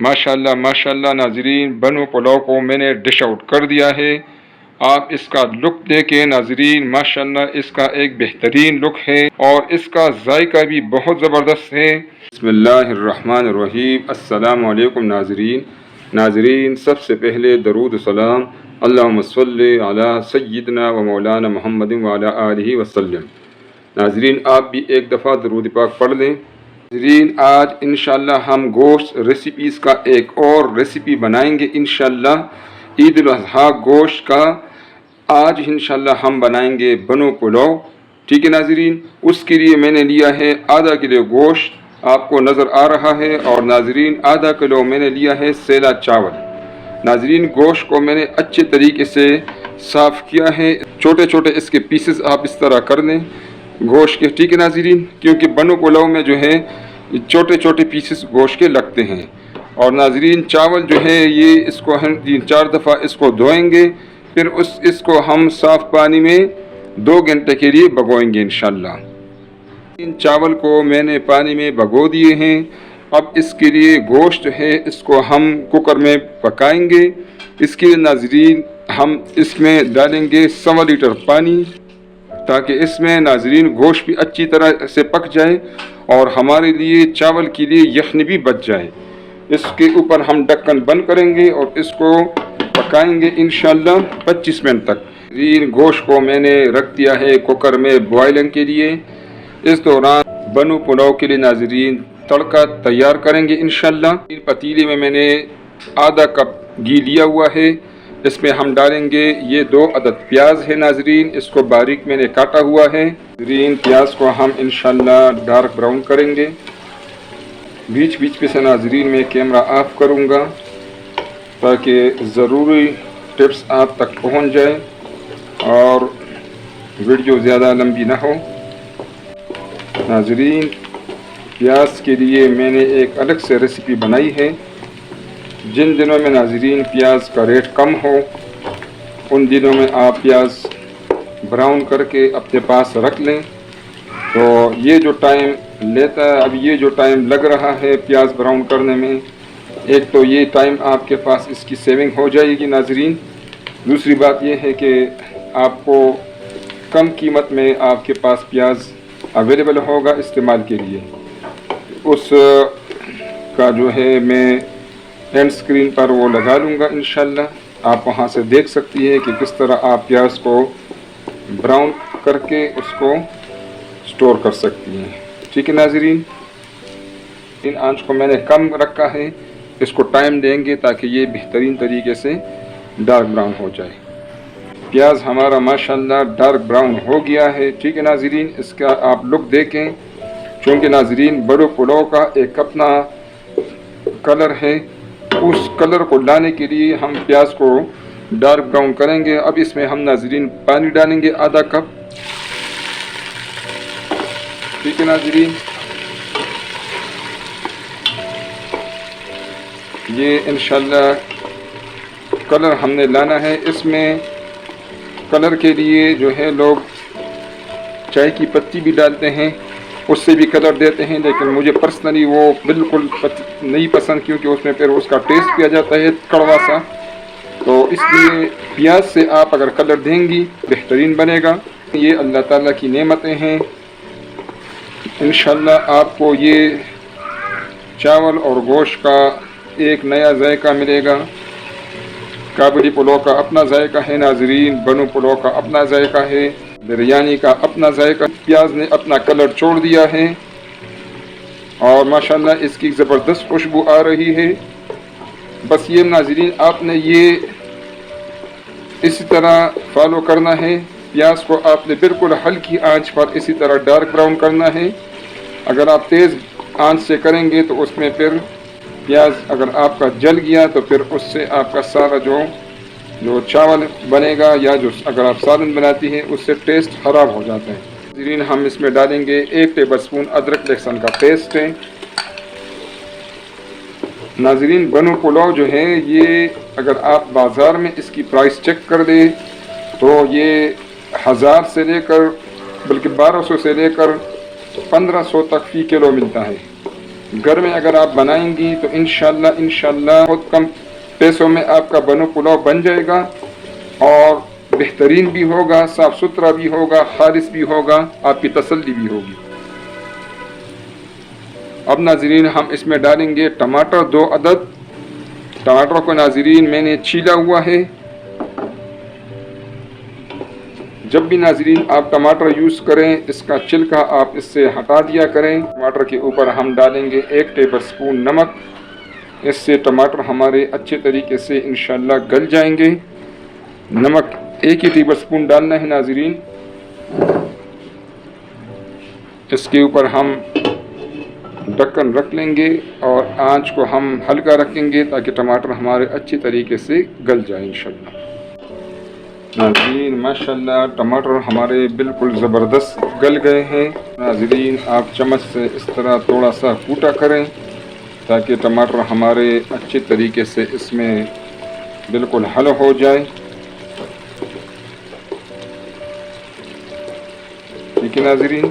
माशाल्लाह माशाल्लाह नाजरीन, बनो पुलाव को मैंने डिश आउट कर दिया है। आप इसका लुक देखें नाजरीन, माशाल्लाह इसका एक बेहतरीन लुक है और इसका जायका भी बहुत ज़बरदस्त है। बिस्मिल्लाहिर्रहमानिर्रहीम। अस्सलामु अलैकुम नाजरीन, सबसे पहले दरूद सलाम अल्लाहुम्मा सल्ली अला सय्यिदना व मौलाना मुहम्मदिन व अला आलिहि वसल्लम। नाजरीन, आप भी एक दफ़ा दरूद पाक पढ़ लें। नाजरीन, आज इंशाअल्लाह हम गोश्त रेसिपीज़ का एक और रेसिपी बनाएंगे इंशाअल्लाह। ईद उल अज़हा गोश्त का आज इंशाअल्लाह हम बनाएंगे बनो पुलाव। ठीक है नाजरीन, उसके लिए मैंने लिया है आधा किलो गोश्त, आपको नज़र आ रहा है। और नाजरीन, आधा किलो मैंने लिया है सेला चावल। नाजरीन, गोश्त को मैंने अच्छे तरीके से साफ़ किया है। छोटे छोटे इसके पीसेस आप इस तरह कर लें गोश्त के। ठीक है नाजरीन, क्योंकि बनो पुलाव में जो है छोटे छोटे पीसेस गोश्त के लगते हैं। और नाजरीन, चावल जो है ये इसको हम 3-4 दफ़ा इसको धोएंगे, फिर इसको हम साफ़ पानी में 2 घंटे के लिए भगोएंगे इंशाअल्लाह। इन चावल को मैंने पानी में भगो दिए हैं। अब इसके लिए गोश्त है इसको हम कुकर में पकाएंगे। इसके लिए नाजरीन हम इसमें डालेंगे 1.25 लीटर पानी, ताकि इसमें नाजरीन गोश्त भी अच्छी तरह से पक जाए और हमारे लिए चावल के लिए यखनी भी बच जाए। इसके ऊपर हम ढक्कन बंद करेंगे और इसको पकाएंगे इंशाअल्लाह 25 मिनट तक। नाजरीन, गोश्त को मैंने रख दिया है कुकर में बॉयलिंग के लिए। इस दौरान बनो पुलाव के लिए नाजरीन तड़का तैयार करेंगे इंशाअल्लाह। पतीले में मैंने आधा कप घी लिया हुआ है, इसमें हम डालेंगे ये 2 अदद प्याज है नाजरीन, इसको बारीक मैंने काटा हुआ है। नाजरीन, प्याज को हम इंशाअल्लाह डार्क ब्राउन करेंगे। बीच बीच में से नाजरीन मैं कैमरा ऑफ करूँगा ताकि ज़रूरी टिप्स आप तक पहुँच जाए और वीडियो ज़्यादा लंबी ना हो। नाजरीन, प्याज के लिए मैंने एक अलग से रेसिपी बनाई है। जिन दिनों में नाजरीन प्याज का रेट कम हो, उन दिनों में आप प्याज ब्राउन करके अपने पास रख लें। तो ये जो टाइम लेता है, अब ये जो टाइम लग रहा है प्याज ब्राउन करने में, एक तो ये टाइम आपके पास इसकी सेविंग हो जाएगी नाजरीन। दूसरी बात ये है कि आपको कम कीमत में आपके पास प्याज अवेलेबल होगा इस्तेमाल के लिए। उस का जो है मैं एंड स्क्रीन पर वो लगा लूँगा इंशाअल्लाह। आप वहाँ से देख सकती है कि किस तरह आप प्याज को ब्राउन करके उसको स्टोर कर सकती हैं। ठीक है नाजरीन, इन आंच को मैंने कम रखा है, इसको टाइम देंगे ताकि ये बेहतरीन तरीके से डार्क ब्राउन हो जाए। प्याज हमारा माशाल्लाह डार्क ब्राउन हो गया है। ठीक है नाजरीन, इसका आप लुक देखें, क्योंकि नाजरीन बड़ो पुलाव का एक अपना कलर है, उस कलर को लाने के लिए हम प्याज को डार्क ब्राउन करेंगे। अब इसमें हम नाजरीन पानी डालेंगे आधा कप। ठीक है नाजरीन, ये इंशाल्लाह कलर हमने लाना है। इसमें कलर के लिए जो है लोग चाय की पत्ती भी डालते हैं, उससे भी कलर देते हैं, लेकिन मुझे पर्सनली वो बिल्कुल नहीं पसंद, क्योंकि उसमें फिर उसका टेस्ट भी आ जाता है कड़वा सा। तो इसलिए प्याज से आप अगर कलर देंगी बेहतरीन बनेगा। ये अल्लाह ताला की नेमतें हैं। इंशाअल्लाह आपको ये चावल और गोश्त का एक नया जायका मिलेगा। काबुली पुलाव का अपना जायका है नाजरीन, बनो पुलाव का अपना जायका है, बिरयानी का अपना जायका। प्याज ने अपना कलर छोड़ दिया है और माशाल्लाह इसकी ज़बरदस्त खुशबू आ रही है। बस ये नाजरीन आपने ये इसी तरह फॉलो करना है। प्याज को आपने बिल्कुल हल्की आंच पर इसी तरह डार्क ब्राउन करना है। अगर आप तेज़ आंच से करेंगे तो उसमें फिर प्याज अगर आपका जल गया तो फिर उससे आपका सारा जो चावल बनेगा या जो अगर आप सालन बनाती हैं उससे टेस्ट ख़राब हो जाता है। नाज़रीन, हम इसमें डालेंगे 1 टेबलस्पून अदरक लहसुन का पेस्ट है। नाज़रीन, बनो पुलाव जो है ये अगर आप बाज़ार में इसकी प्राइस चेक कर दें तो ये 1000 से लेकर बल्कि 1200 से लेकर 1500 तक फ़ी किलो मिलता है। घर में अगर आप बनाएंगी तो इंशाल्लाह बहुत कम पैसों में आपका बनो पुलाव बन जाएगा और बेहतरीन भी होगा, साफ़ सुथरा भी होगा, खालिस भी होगा, आपकी तसल्ली भी होगी। अब नाज़रीन हम इसमें डालेंगे टमाटर 2 अदद। टमाटर को नाज़रीन मैंने छीला हुआ है। जब भी नाज़रीन आप टमाटर यूज़ करें इसका छिलका आप इससे हटा दिया करें। टमाटर के ऊपर हम डालेंगे 1 टेबलस्पून नमक। इससे टमाटर हमारे अच्छे तरीके से इंशाल्लाह गल जाएंगे। नमक 1 ही टेबलस्पून डालना है नाज़रीन। इसके ऊपर हम ढक्कन रख लेंगे और आंच को हम हल्का रखेंगे ताकि टमाटर हमारे अच्छी तरीके से गल जाए इंशाल्लाह। नाज़रीन माशाल्लाह टमाटर हमारे बिल्कुल ज़बरदस्त गल गए हैं। नाज़रीन आप चम्मच से इस तरह थोड़ा सा फूटा करें ताकि टमाटर हमारे अच्छे तरीके से इसमें बिल्कुल हल हो जाए। ठीक है नाज़रीन।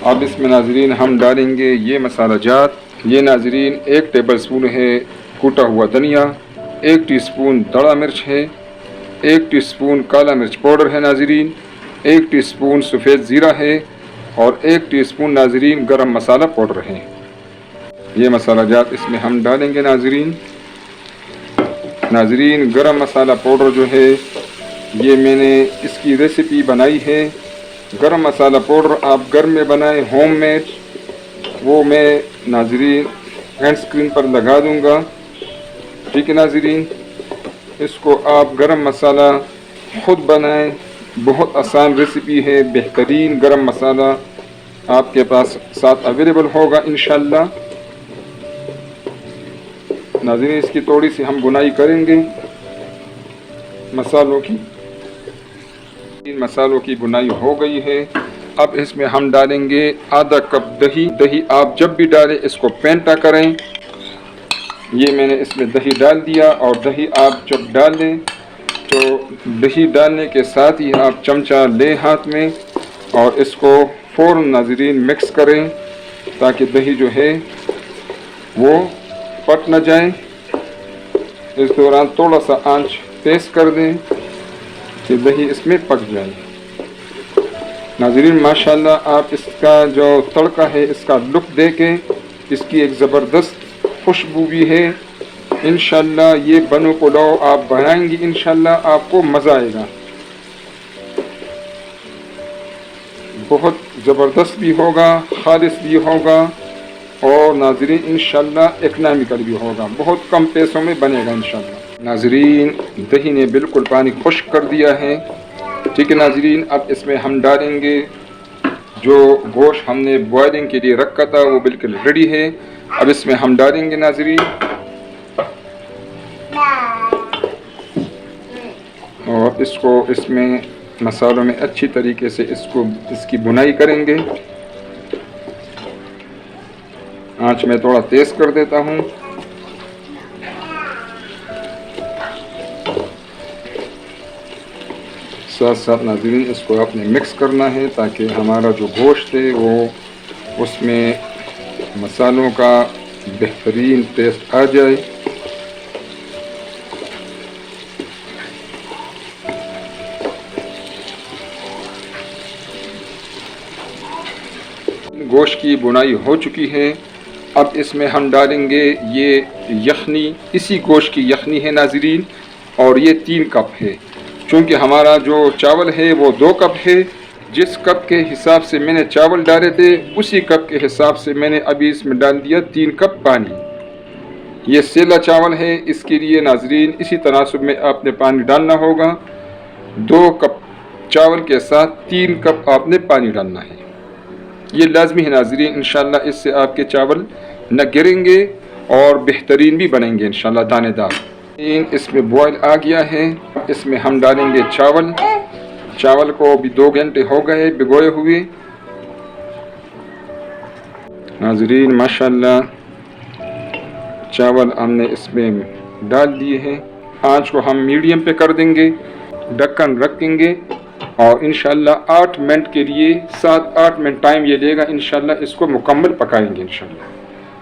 अब इसमें नाज़रीन हम डालेंगे ये मसाला जात। ये नाज़रीन 1 टेबलस्पून है कूटा हुआ धनिया, 1 टीस्पून दड़ा मिर्च है, 1 टीस्पून काला मिर्च पाउडर है नाज़रीन, 1 टीस्पून सफ़ेद ज़ीरा है और 1 टीस्पून नाज़रीन गरम मसाला पाउडर है। ये मसाला जात इसमें हम डालेंगे नाज़रीन। नाज़रीन गरम मसाला पाउडर जो है ये मैंने इसकी रेसिपी बनाई है। गरम मसाला पाउडर आप घर में बनाएं होममेड, वो मैं नाज़रीन एंड स्क्रीन पर लगा दूंगा। ठीक है नाज़रीन। इसको आप गरम मसाला ख़ुद बनाएं, बहुत आसान रेसिपी है। बेहतरीन गरम मसाला आपके पास साथ अवेलेबल होगा इंशाल्लाह। नाज़रीन इसकी थोड़ी सी हम बुनाई करेंगे मसालों की। मसालों की बुनाई हो गई है। अब इसमें हम डालेंगे आधा कप दही। दही आप जब भी डालें इसको फेंटा करें। ये मैंने इसमें दही डाल दिया और दही आप जब डालें तो दही डालने के साथ ही आप चमचा लें हाथ में और इसको फ़ौरन नाज़रीन मिक्स करें ताकि दही जो है वो फट न जाए। इस दौरान थोड़ा सा आंच तेज़ कर दें कि दही इसमें पक जाए। नाज़रीन माशाल्लाह आप इसका जो तड़का है इसका लुक देखें, इसकी एक ज़बरदस्त खुशबू भी है। इंशाल्लाह ये बनो पुलाव आप बनाएंगी इंशाल्लाह आपको मज़ा आएगा। बहुत ज़बरदस्त भी होगा, खालिस भी होगा और नाज़रीन इंशाल्लाह इकनॉमिकल भी होगा। बहुत कम पैसों में बनेगा इंशाल्लाह। नाज़रीन दही ने बिल्कुल पानी खुश्क कर दिया है। ठीक है नाज़रीन। अब इसमें हम डालेंगे जो गोश्त हमने बॉयलिंग के लिए रखा था वो बिल्कुल रेडी है। अब इसमें हम डालेंगे नाज़रीन और इसको इसमें मसालों में अच्छी तरीके से इसकी बुनाई करेंगे। आंच में थोड़ा तेज़ कर देता हूँ। साथ साथ नाज़रीन इसको आपने मिक्स करना है ताकि हमारा जो गोश्त है वो उसमें मसालों का बेहतरीन टेस्ट आ जाए। गोश्त की बुनाई हो चुकी है। अब इसमें हम डालेंगे ये यखनी। इसी गोश्त की यखनी है नाज़रीन और ये 3 कप है। चूँकि हमारा जो चावल है वो 2 कप है। जिस कप के हिसाब से मैंने चावल डाले थे उसी कप के हिसाब से मैंने अभी इसमें डाल दिया 3 कप पानी। ये सेला चावल है, इसके लिए नाज़रीन इसी तनासुब में आपने पानी डालना होगा। 2 कप चावल के साथ 3 कप आपने पानी डालना है। ये लाजमी है नाज़रीन। इंशाल्लाह इससे आपके चावल न गिरेंगे और बेहतरीन भी बनेंगे इंशाल्लाह दानेदार। इसमें बॉयल आ गया है। इसमें हम डालेंगे चावल। चावल को भी 2 घंटे हो गए भिगोए हुए। नाज़रीन माशाल्लाह चावल हमने इसमें डाल दिए हैं। आंच को हम मीडियम पे कर देंगे, ढक्कन रखेंगे और इंशाल्लाह 8 मिनट के लिए 7-8 मिनट टाइम ये लेगा। इंशाल्लाह इसको मुकम्मल पकाएंगे। इंशाल्लाह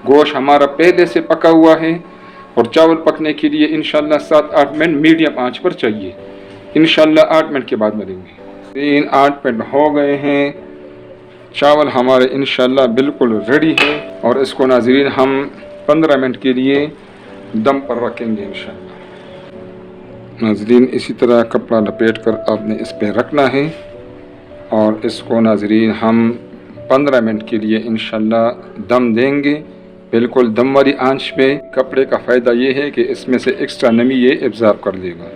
गोश्त हमारा पहले से पका हुआ है और चावल पकने के लिए इंशाल्लाह 7-8 मिनट मीडियम आंच पर चाहिए। इंशाल्लाह 8 मिनट के बाद मिलेंगे। 8 मिनट हो गए हैं, चावल हमारे इंशाल्लाह बिल्कुल रेडी है और इसको नाज़रीन हम 15 मिनट के लिए दम पर रखेंगे इंशाल्लाह। नाज़रीन इसी तरह कपड़ा लपेट कर आपने इस पर रखना है और इसको नाज़रीन हम 15 मिनट के लिए इंशाल्लाह दम देंगे, बिल्कुल दम वाली आंच पे। कपड़े का फ़ायदा ये है कि इसमें से एक्स्ट्रा नमी ये एब्ज़ॉर्ब कर लेगा।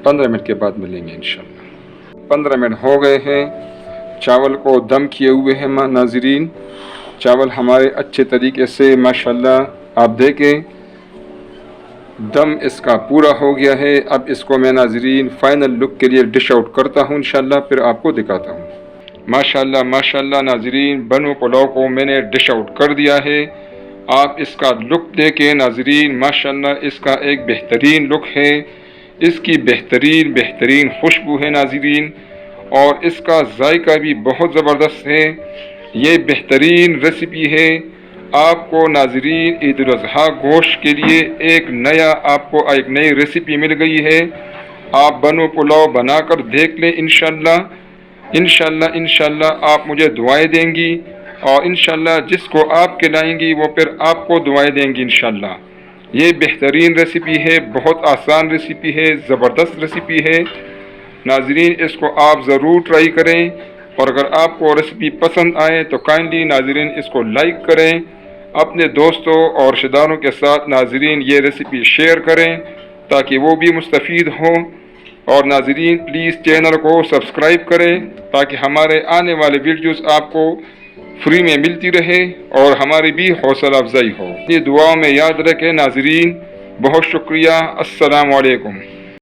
15 मिनट के बाद मिलेंगे इंशाल्लाह। 15 मिनट हो गए हैं, चावल को दम किए हुए हैं नाज़रीन। चावल हमारे अच्छे तरीके से माशाल्लाह आप देखें दम इसका पूरा हो गया है। अब इसको मैं नाज़रीन फ़ाइनल लुक के लिए डिश आउट करता हूँ इंशाल्लाह, फिर आपको दिखाता हूँ। माशाल्लाह माशाल्लाह नाज़रीन बनो पुलाव को मैंने डिश आउट कर दिया है। आप इसका लुक देखें नाज़रीन, माशाल्लाह इसका एक बेहतरीन लुक है, इसकी बेहतरीन खुशबू है नाज़रीन और इसका जायका भी बहुत ज़बरदस्त है। ये बेहतरीन रेसिपी है। आपको नाज़रीन ईद उल अज़हा गोश्त के लिए एक नई रेसिपी मिल गई है। आप बनो पुलाव बनाकर देख लें इंशाल्लाह आप मुझे दुआएं देंगी और इंशाल्लाह जिसको आप खिलाएंगी वो फिर आपको दुआएं देंगी इंशाल्लाह। ये बेहतरीन रेसिपी है, बहुत आसान रेसिपी है, ज़बरदस्त रेसिपी है नाज़रीन। इसको आप ज़रूर ट्राई करें और अगर आपको रेसिपी पसंद आए तो काइंडली नाज़रीन इसको लाइक करें, अपने दोस्तों और रिश्तेदारों के साथ नाज़रीन ये रेसिपी शेयर करें ताकि वो भी मुस्तफ़ीद हों। और नाज़रीन प्लीज़ चैनल को सब्सक्राइब करें ताकि हमारे आने वाले वीडियोस आपको फ्री में मिलती रहे और हमारी भी हौसला अफजाई हो। ये दुआओं में याद रखें नाज़रीन। बहुत शुक्रिया। अस्सलामु अलैकुम।